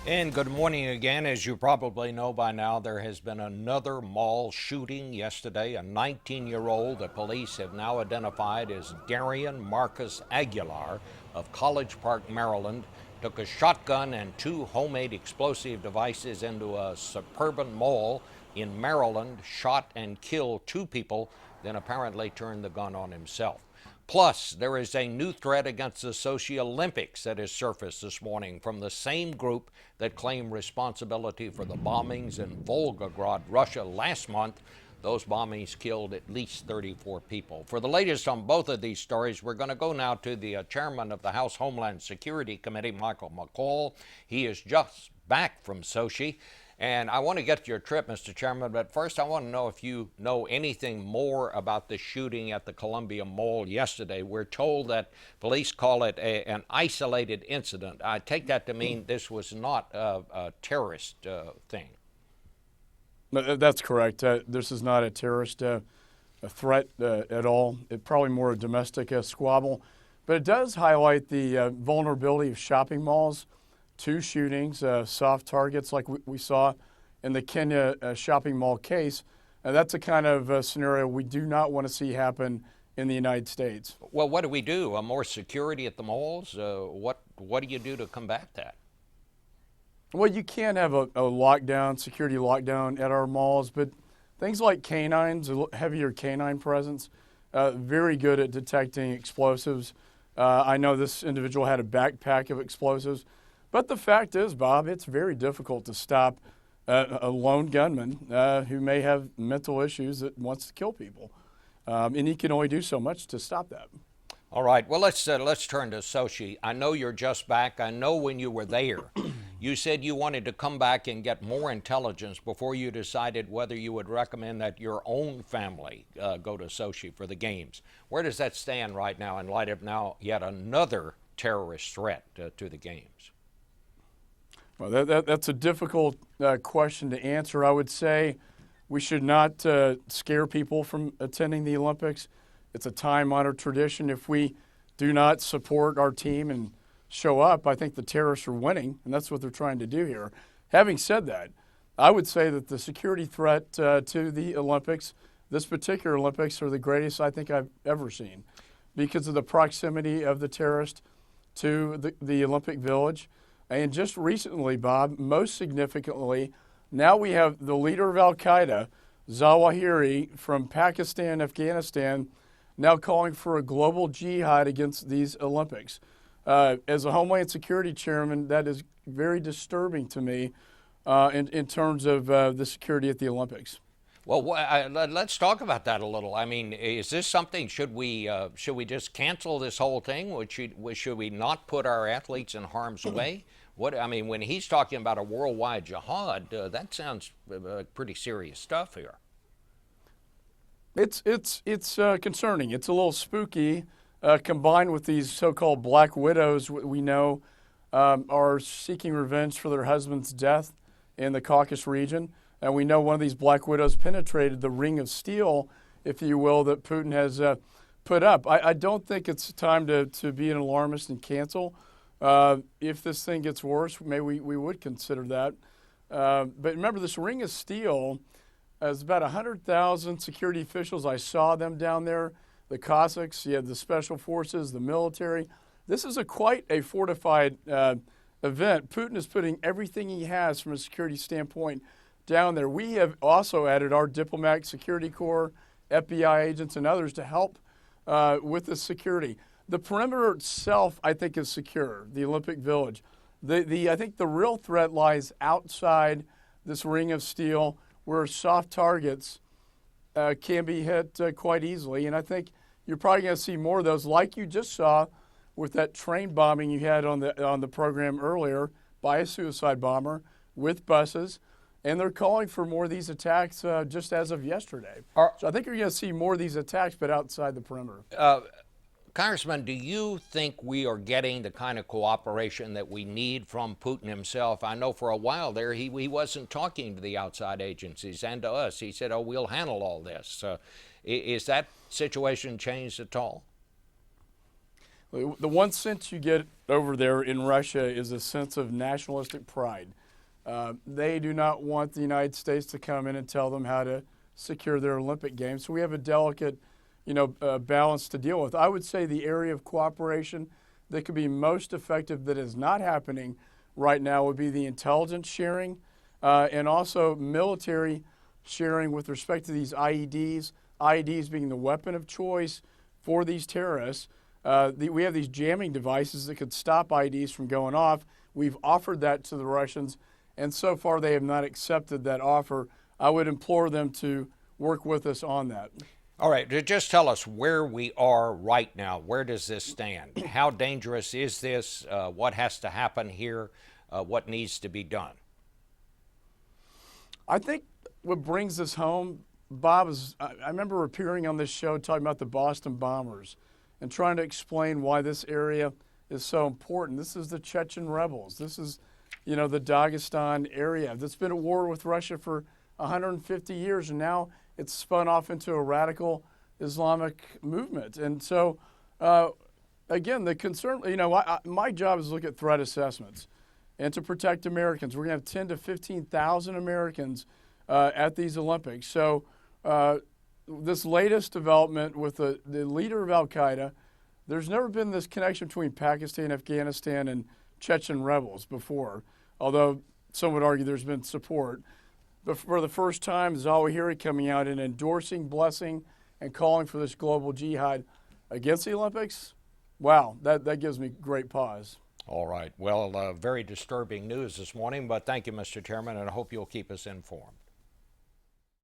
And good morning again. As you probably know by now, there has been another mall shooting yesterday. A 19-year-old that police have now identified as Darian Marcus Aguilar of College Park, Maryland, took a shotgun and two homemade explosive devices into a suburban mall in Maryland, shot and killed two people, then apparently turned the gun on himself. Plus, there is a new threat against the Sochi Olympics that has surfaced this morning from the same group that claimed responsibility for the bombings in Volgograd, Russia last month. Those bombings killed at least 34 people. For the latest on both of these stories, we're going to go now to the chairman of the House Homeland Security Committee, Michael McCaul. He is just back from Sochi. And I want to get to your trip, Mr. Chairman, but first I want to know if you know anything more about the shooting at the Columbia Mall yesterday. We're told that police call it an isolated incident. I take that to mean this was not a terrorist thing. That's correct. This is not a terrorist a threat at all. It's probably more a domestic squabble. But it does highlight the vulnerability of shopping malls. Two shootings, soft targets like we saw in the Kenya shopping mall case. That's a kind of scenario we do not want to see happen in the United States. Well, what do we do? More security at the malls? What do you do to combat that? Well, you can have a lockdown, security lockdown at our malls, but things like canines, a heavier canine presence, very good at detecting explosives. I know this individual had a backpack of explosives. But the fact is, Bob, it's very difficult to stop a lone gunman who may have mental issues that wants to kill people. And he can only do so much to stop that. All right. Well, let's turn to Sochi. I know you're just back. I know when you were there, you said you wanted to come back and get more intelligence before you decided whether you would recommend that your own family go to Sochi for the games. Where does that stand right now in light of now yet another terrorist threat to the games? Well, that's a difficult question to answer. I would say we should not scare people from attending the Olympics. It's a time-honored tradition. If we do not support our team and show up, I think the terrorists are winning, and that's what they're trying to do here. Having said that, I would say that the security threat to the Olympics, this particular Olympics, are the greatest I think I've ever seen because of the proximity of the terrorist to the Olympic Village. And just recently, Bob, most significantly, now we have the leader of al-Qaeda, Zawahiri, from Pakistan, Afghanistan, now calling for a global jihad against these Olympics. As a Homeland Security Chairman, that is very disturbing to me in terms of the security at the Olympics. Well, let's talk about that a little. I mean, is this something? Should we just cancel this whole thing? Should we not put our athletes in harm's way? When he's talking about a worldwide jihad, that sounds pretty serious stuff here. It's concerning. It's a little spooky, combined with these so-called black widows we know are seeking revenge for their husband's death in the Caucasus region. And we know one of these black widows penetrated the ring of steel, if you will, that Putin has put up. I don't think it's time to be an alarmist and cancel. If this thing gets worse, maybe we would consider that. But remember, this ring of steel is about 100,000 security officials. I saw them down there. The Cossacks, you have the special forces, the military. This is quite a fortified event. Putin is putting everything he has from a security standpoint down there. We have also added our diplomatic security corps, FBI agents, and others to help with the security. The perimeter itself, I think, is secure, the Olympic Village. I think the real threat lies outside this ring of steel where soft targets can be hit quite easily. And I think you're probably going to see more of those like you just saw with that train bombing you had on the program earlier by a suicide bomber with buses. And they're calling for more of these attacks just as of yesterday. So I think you're going to see more of these attacks, but outside the perimeter. Congressman, do you think we are getting the kind of cooperation that we need from Putin himself? I know for a while there he wasn't talking to the outside agencies and to us. He said, oh, we'll handle all this. Is that situation changed at all? The one sense you get over there in Russia is a sense of nationalistic pride. They do not want the United States to come in and tell them how to secure their Olympic Games. So we have a delicate, balance to deal with. I would say the area of cooperation that could be most effective that is not happening right now would be the intelligence sharing and also military sharing with respect to these IEDs, IEDs being the weapon of choice for these terrorists. We have these jamming devices that could stop IEDs from going off. We've offered that to the Russians, and so far they have not accepted that offer. I would implore them to work with us on that. All right, just tell us where we are right now. Where does this stand? How dangerous is this? What has to happen here? What needs to be done? I think what brings us home, Bob, is I remember appearing on this show talking about the Boston bombers and trying to explain why this area is so important. This is the Chechen rebels. This is, the Dagestan area that's been at war with Russia for 150 years, and now it's spun off into a radical Islamic movement. And so, again, the concern, my job is to look at threat assessments and to protect Americans. We're going to have 10 to 15,000 Americans at these Olympics. So this latest development with the leader of al-Qaeda, there's never been this connection between Pakistan, Afghanistan, and Chechen rebels before, although some would argue there's been support. But for the first time, Zawahiri coming out and endorsing, blessing, and calling for this global jihad against the Olympics, wow, that gives me great pause. All right. Well, very disturbing news this morning, but thank you, Mr. Chairman, and I hope you'll keep us informed.